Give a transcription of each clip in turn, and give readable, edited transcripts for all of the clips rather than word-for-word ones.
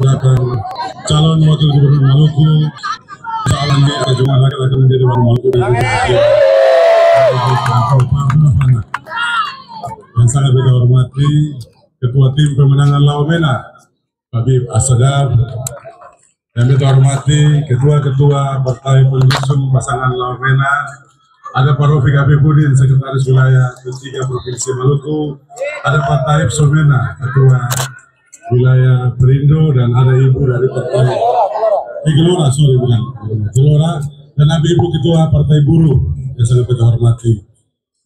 Silakan calon wakil gubernur Maluku, calon cuma laki-laki menjadi wali Maluku yang sangat kita hormati Ketua Tim Pemenangan Laumena Habib Assadab, yang kita hormati Ketua-Ketua Partai Pengusung Pasangan Laumena, ada Pak Rofiq Afifuddin, Sekretaris Wilayah Ketiga Provinsi Maluku, ada Pak Taib Somena, Ketua Wilayah Perindo, dan ada Ibu dari Partai Gelora, dan ada Ibu Ketua Partai Buruh yang sangat kita hormati.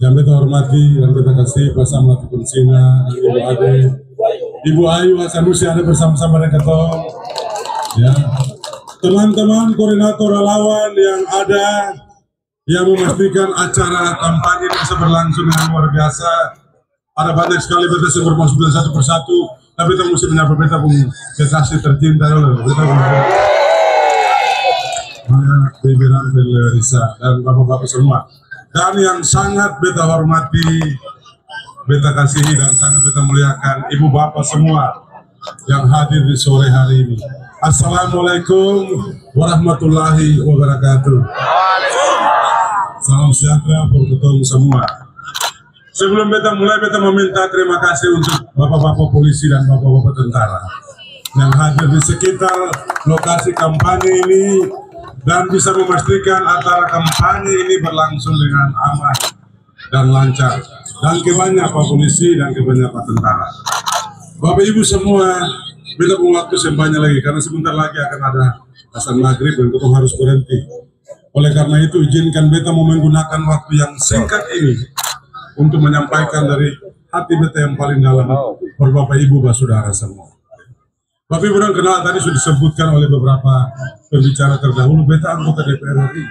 Yang kita hormati dan kita kasih Pasang Melati Konsina, Ibu Ade, Ibu Ayu Hasanusi ada bersama-sama dengan Ketua. Ya, teman-teman koordinator relawan yang ada, yang memastikan acara kampanye bisa berlangsung dengan luar biasa. Ada banyak sekali beta yang bermasuk satu persatu, tapi kita mesti menyapa beta pun kekasih tercinta dulu. Beta pun Bibiran Risa dan bapak-bapak semua, dan yang sangat beta hormati, beta kasihi dan sangat beta muliakan ibu bapak semua yang hadir di sore hari ini. Assalamualaikum warahmatullahi wabarakatuh. Salam sejahtera untuk kita semua. Sebelum beta mulai, beta meminta terima kasih untuk bapak-bapak polisi dan bapak-bapak tentara yang hadir di sekitar lokasi kampanye ini dan bisa memastikan acara kampanye ini berlangsung dengan aman dan lancar. Dan kebanyakan Pak Polisi dan kebanyakan Pak Tentara. Bapak Ibu semua, beta punya waktu sembahnya lagi karena sebentar lagi akan ada azan maghrib dan kita harus berhenti. Oleh karena itu izinkan beta mau menggunakan waktu yang singkat ini untuk menyampaikan dari hati beta yang paling dalam per Bapak Ibu Saudara semua. Bapak Ibu dan kenal tadi sudah disebutkan oleh beberapa pembicara terdahulu, beta anggota DPR RI.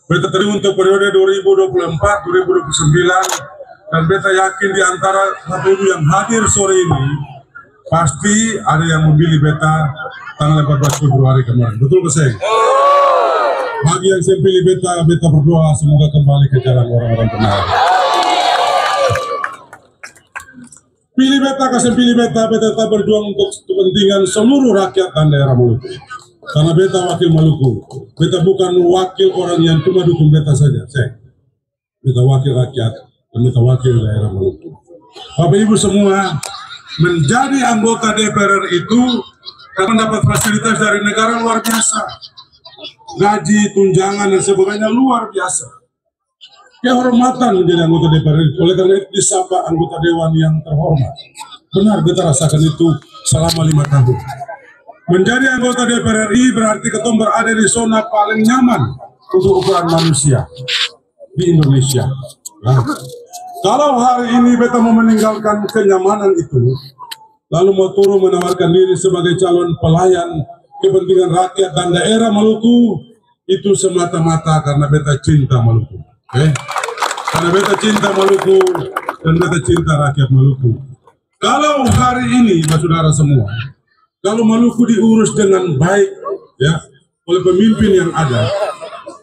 Beta tadi untuk periode 2024-2029 dan beta yakin di antara Bapak Ibu yang hadir sore ini pasti ada yang memilih beta tanggal 14 Februari kemarin. Betul ke saya? Bagi yang saya pilih beta, beta berdoa semoga kembali ke jalan orang-orang benar. Pilih beta, kasih pilih beta, beta tetap berjuang untuk kepentingan seluruh rakyat dan daerah Maluku. Karena beta wakil Maluku, beta bukan wakil orang yang cuma dukung beta saja, beta wakil rakyat dan beta wakil daerah Maluku. Bapak Ibu semua, menjadi anggota DPR itu akan dapat fasilitas dari negara luar biasa, gaji, tunjangan dan sebagainya luar biasa. Kehormatan menjadi anggota DPR RI, oleh karena itu disapa anggota dewan yang terhormat. Benar kita rasakan itu selama 5 tahun. Menjadi anggota DPR RI berarti kita berada di zona paling nyaman untuk ukuran manusia di Indonesia. Nah, kalau hari ini beta mau meninggalkan kenyamanan itu, lalu mau turun menawarkan diri sebagai calon pelayan kepentingan rakyat dan daerah Maluku, itu semata-mata karena beta cinta Maluku. Karena beta cinta Maluku dan beta cinta rakyat Maluku. Kalau hari ini, saudara semua, kalau Maluku diurus dengan baik ya oleh pemimpin yang ada,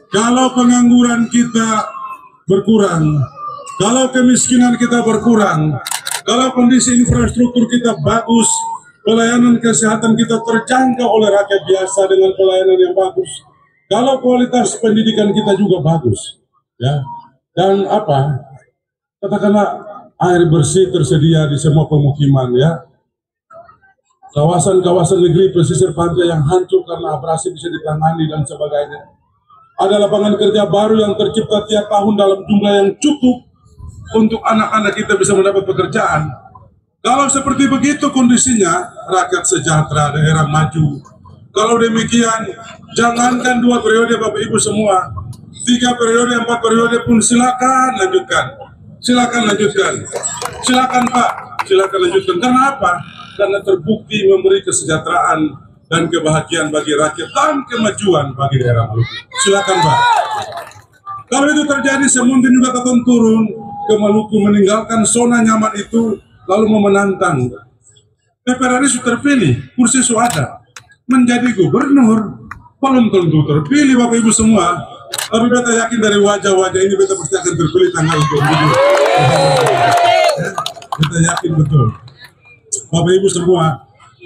kalau pengangguran kita berkurang, kalau kemiskinan kita berkurang, kalau kondisi infrastruktur kita bagus, pelayanan kesehatan kita terjangkau oleh rakyat biasa dengan pelayanan yang bagus, kalau kualitas pendidikan kita juga bagus, ya, dan katakanlah air bersih tersedia di semua pemukiman, ya, kawasan-kawasan negeri pesisir pantai yang hancur karena abrasi bisa ditangani dan sebagainya. Ada lapangan kerja baru yang tercipta tiap tahun dalam jumlah yang cukup untuk anak-anak kita bisa mendapat pekerjaan. Kalau seperti begitu kondisinya, rakyat sejahtera, daerah maju. Kalau demikian, jangankan 2 periode Bapak Ibu semua, 3 periode, 4 periode pun silakan lanjutkan. Silakan lanjutkan. Silakan Pak, silakan lanjutkan. Kenapa? Karena terbukti memberi kesejahteraan dan kebahagiaan bagi rakyat dan kemajuan bagi daerah Maluku. Silakan Pak. Kalau itu terjadi, semungkin juga akan turun ke Maluku meninggalkan zona nyaman itu, lalu mau menantang. DPR RI sudah terpilih, kursi sudah ada. Menjadi gubernur, belum tentu terpilih Bapak Ibu semua. Tapi beta yakin dari wajah-wajah ini beta pasti akan terpilih tanggal 27. Beta yakin betul. Bapak Ibu semua,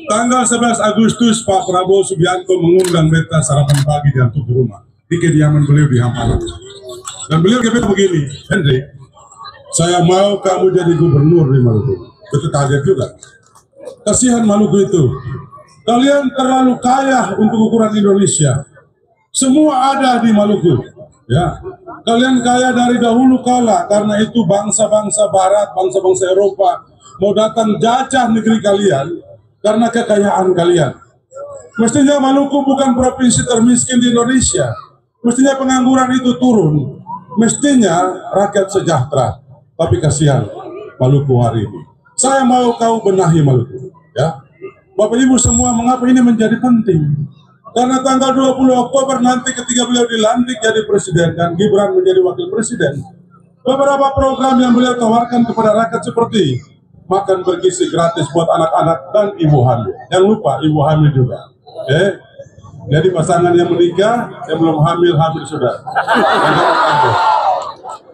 Tanggal 11 Agustus Pak Prabowo Subianto mengundang beta sarapan pagi di Antuk rumah di kediaman beliau di Hamparan. Dan beliau kata begini, Henry, saya mau kamu jadi gubernur di Maluku. Betul kaget juga. Kasihan Maluku itu. Kalian terlalu kaya untuk ukuran Indonesia. Semua ada di Maluku. Ya, kalian kaya dari dahulu kala karena itu bangsa-bangsa Barat, bangsa-bangsa Eropa mau datang jajah negeri kalian karena kekayaan kalian. Mestinya Maluku bukan provinsi termiskin di Indonesia. Mestinya pengangguran itu turun. Mestinya rakyat sejahtera. Tapi kasihan Maluku hari ini. Saya mau kau benahi Maluku. Ya, Bapak Ibu semua, mengapa ini menjadi penting? Karena tanggal 20 Oktober nanti ketika beliau dilantik jadi presiden dan Gibran menjadi wakil presiden, beberapa program yang beliau tawarkan kepada rakyat seperti makan bergizi gratis buat anak-anak dan ibu hamil. Jangan lupa ibu hamil juga. Jadi pasangan yang menikah, yang belum hamil sudah.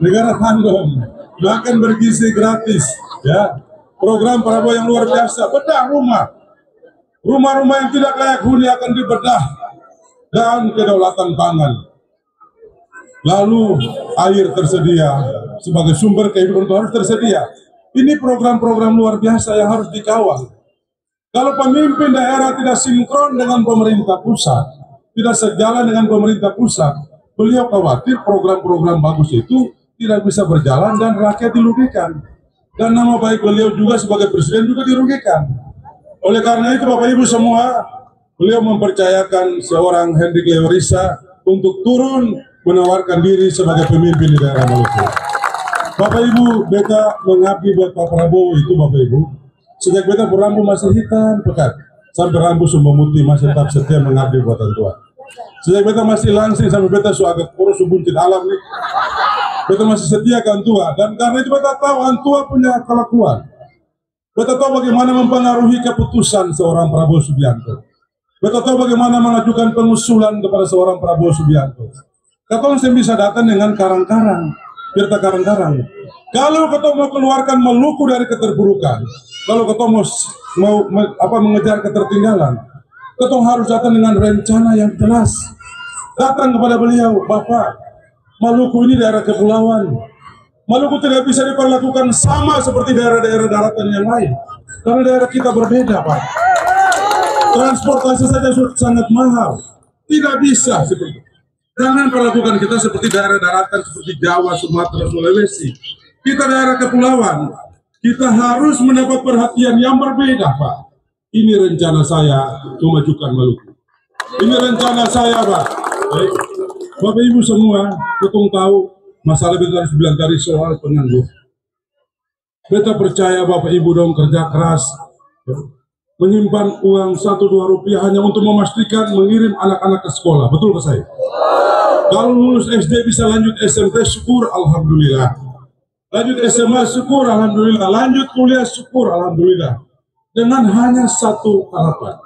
Negara tanggung. Makan bergizi gratis. Ya, program Prabowo yang luar biasa. Bedah rumah. Rumah-rumah yang tidak layak huni akan dibedah dan kedaulatan pangan. Lalu air tersedia sebagai sumber kehidupan itu harus tersedia. Ini program-program luar biasa yang harus dikawal. Kalau pemimpin daerah tidak sinkron dengan pemerintah pusat, tidak sejalan dengan pemerintah pusat, beliau khawatir program-program bagus itu tidak bisa berjalan dan rakyat dirugikan. Dan nama baik beliau juga sebagai presiden juga dirugikan. Oleh karena itu Bapak Ibu semua, beliau mempercayakan seorang Hendrik Leorisa untuk turun menawarkan diri sebagai pemimpin di daerah Maluku. Bapak Ibu, beta mengabdi buat Pak Prabowo itu Bapak Ibu. Sejak beta berambut masih hitam pekat, sampai rambut sudah memutih masih tetap setia mengabdi buat Tuhan. Sejak beta masih langsing sampai beta sudah agak kurus buncit alam nih, beta masih setia ke Antua. Dan karena itu beta tahu Antua punya kelakuan. Beta tahu bagaimana mempengaruhi keputusan seorang Prabowo Subianto. Beta tahu bagaimana mengajukan pengusulan kepada seorang Prabowo Subianto. Katong saya bisa datang dengan karang-karang, tirta karang-karang. Kalau ketong mau keluarkan Maluku dari keterpurukan, kalau ketong mau mengejar ketertinggalan, ketong harus datang dengan rencana yang jelas. Datang kepada beliau, Bapak, Maluku ini daerah kepulauan. Maluku tidak bisa diperlakukan sama seperti daerah-daerah daratan yang lain. Karena daerah kita berbeda, Pak. Transportasi saja sudah sangat mahal. Tidak bisa seperti itu. Jangan perlakukan kita seperti daerah daratan seperti Jawa, Sumatera, Sulawesi. Kita daerah kepulauan. Kita harus mendapat perhatian yang berbeda, Pak. Ini rencana saya memajukan Maluku. Ini rencana saya, Pak. Baik. Bapak Ibu semua, ketong tahu masalah beta harus bilang tadi soal penganggur. Beta percaya Bapak Ibu dong kerja keras, menyimpan uang 1-2 rupiah hanya untuk memastikan mengirim anak-anak ke sekolah. Betul ke saya? Kalau lulus SD bisa lanjut SMP, syukur alhamdulillah. Lanjut SMA, syukur alhamdulillah. Lanjut kuliah, syukur alhamdulillah. Dengan hanya satu harapan.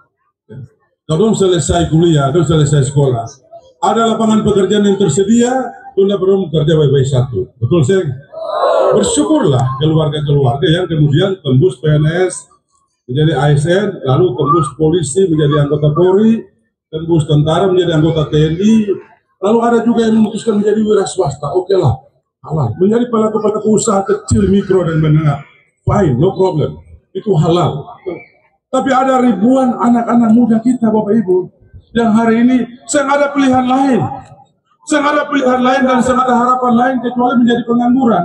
Kalau selesai kuliah, atau selesai sekolah, ada lapangan pekerjaan yang tersedia, tunda belum kerja baik-baik satu. Betul, saya? Bersyukurlah keluarga-keluarga yang kemudian tembus PNS, menjadi ASN, lalu tembus polisi menjadi anggota Polri, tembus tentara menjadi anggota TNI, lalu ada juga yang memutuskan menjadi wira swasta. Oke lah, halal. Menjadi pelaku-pelaku usaha kecil, mikro, dan menengah. Fine, no problem. Itu halal. Tapi ada ribuan anak-anak muda kita, Bapak Ibu, yang hari ini saya ada pilihan lain. Saya ada pilihan lain dan saya ada harapan lain kecuali menjadi pengangguran,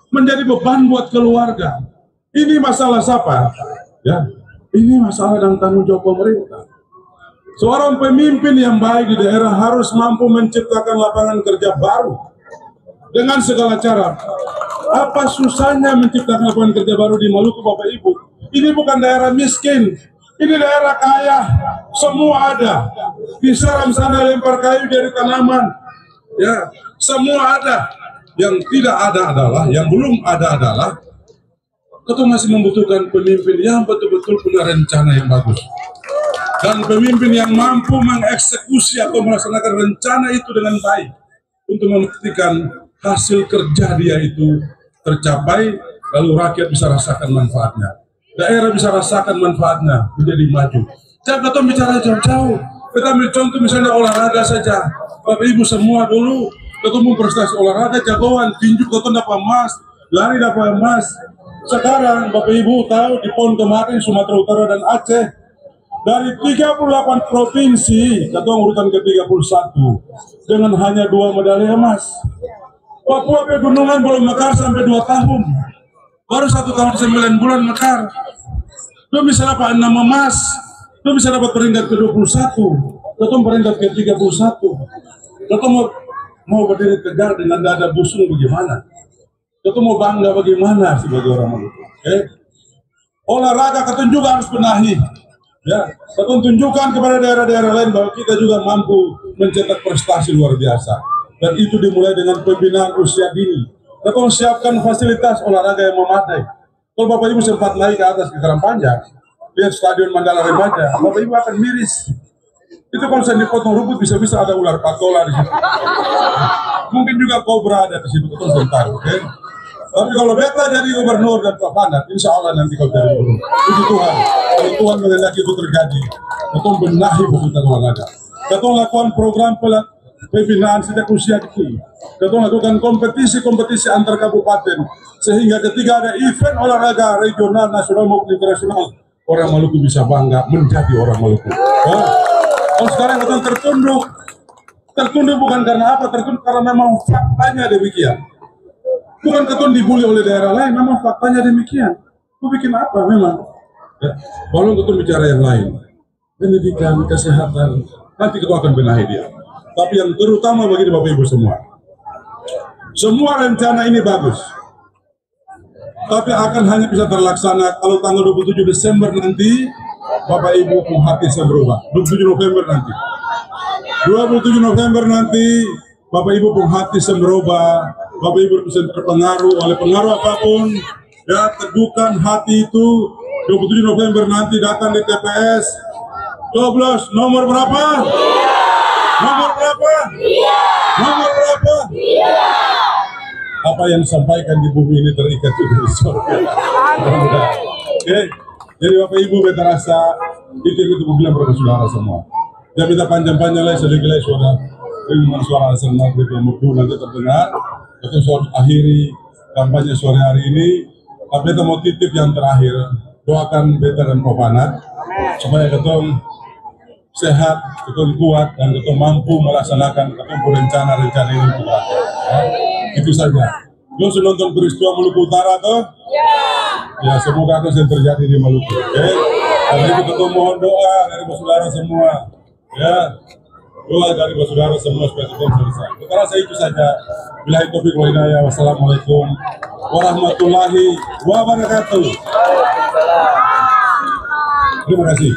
menjadi beban buat keluarga. Ini masalah siapa? Ya, ini masalah dan tanggung jawab pemerintah. Seorang pemimpin yang baik di daerah harus mampu menciptakan lapangan kerja baru dengan segala cara. Apa susahnya menciptakan lapangan kerja baru di Maluku, Bapak Ibu? Ini bukan daerah miskin, ini daerah kaya. Semua ada. Diseram sana lempar kayu dari tanaman. Ya, semua ada. Yang tidak ada adalah, yang belum ada adalah, kita masih membutuhkan pemimpin yang betul-betul punya rencana yang bagus. Dan pemimpin yang mampu mengeksekusi atau melaksanakan rencana itu dengan baik. Untuk memastikan hasil kerja dia itu tercapai, lalu rakyat bisa rasakan manfaatnya. daerah bisa rasakan manfaatnya menjadi maju. Jangan kita bicara jauh-jauh. Kita ambil contoh misalnya olahraga saja. Bapak Ibu semua dulu ketemu prestasi olahraga jagoan, tinju kita dapat emas, lari dapat emas. Sekarang Bapak Ibu tahu di PON kemarin Sumatera Utara dan Aceh dari 38 provinsi ketua urutan ke-31 dengan hanya 2 medali emas. Papua Pegunungan belum mekar sampai 2 tahun. Baru 1 tahun 9 bulan mekar. Itu bisa dapat 6 emas. Itu bisa dapat peringkat ke-21. Ketua peringkat ke-31. Ketua mau berdiri tegar dengan dada busung bagaimana? Ketua mau bangga bagaimana sebagai orang Maluku? Olahraga ketua juga harus benahi. Ya, ketua tunjukkan kepada daerah-daerah lain bahwa kita juga mampu mencetak prestasi luar biasa. Dan itu dimulai dengan pembinaan usia dini. Ketua siapkan fasilitas olahraga yang memadai. Kalau Bapak Ibu sempat naik ke atas ke Karangpanjang, lihat Stadion Mandala Remaja, Bapak Ibu akan miris. Itu kalau saya dipotong rumput bisa-bisa ada ular patola di situ. Mungkin juga kobra ada di situ, betul sebentar, oke? Tapi kalau beta jadi gubernur dan Pak Pandat, insya Allah nanti kalau jadi gubernur. Puji Tuhan, kalau Tuhan mengendaki itu terjadi, kita benahi fasilitas olahraga. Kita lakukan program pembinaan sejak usia kecil. Kita lakukan kompetisi-kompetisi antar kabupaten, sehingga ketika ada event olahraga regional, nasional maupun internasional, orang Maluku bisa bangga menjadi orang Maluku. Kalau sekarang kita tertunduk bukan karena apa, tertunduk karena memang faktanya demikian. Bukan ketua dibully oleh daerah lain, memang faktanya demikian. Itu bikin apa memang? Ya, kalau ketua bicara yang lain, pendidikan, kesehatan, nanti ketua akan benahi dia. Tapi yang terutama bagi Bapak Ibu semua rencana ini bagus. Tapi akan hanya bisa terlaksana kalau tanggal 27 Desember nanti Bapak Ibu hati saya berubah. 27 November nanti. 27 November nanti Bapak Ibu hati saya berubah. Bapak Ibu bisa terpengaruh oleh pengaruh apapun. Ya, teguhkan hati itu. 27 November nanti datang di TPS. Coblos nomor berapa? Nomor berapa? Nomor berapa? Apa yang disampaikan di bumi ini terikat di surga. Oke. Jadi Bapak Ibu beta rasa itu bilang kepada saudara semua. Jangan minta panjang-panjang lagi sedikit lagi saudara. Dengan suara asal maghrib yang merdu nanti terdengar. Kita akhiri kampanye sore hari ini. Tapi kita mau titip yang terakhir. Doakan beta dan Pak Pandat supaya kita sehat, kita kuat, dan kita mampu melaksanakan rencana-rencana ini. Itu saja. Lo sudah nonton peristiwa Maluku Utara toh? Ya, semoga akan terjadi di Maluku. Hari ini kita mohon doa dari saudara semua. Ya, doa dari saudara semua supaya kita selesai. Kita rasa itu saja. Billahi taufiq wal hidayah. Wassalamualaikum warahmatullahi wabarakatuh. Terima kasih.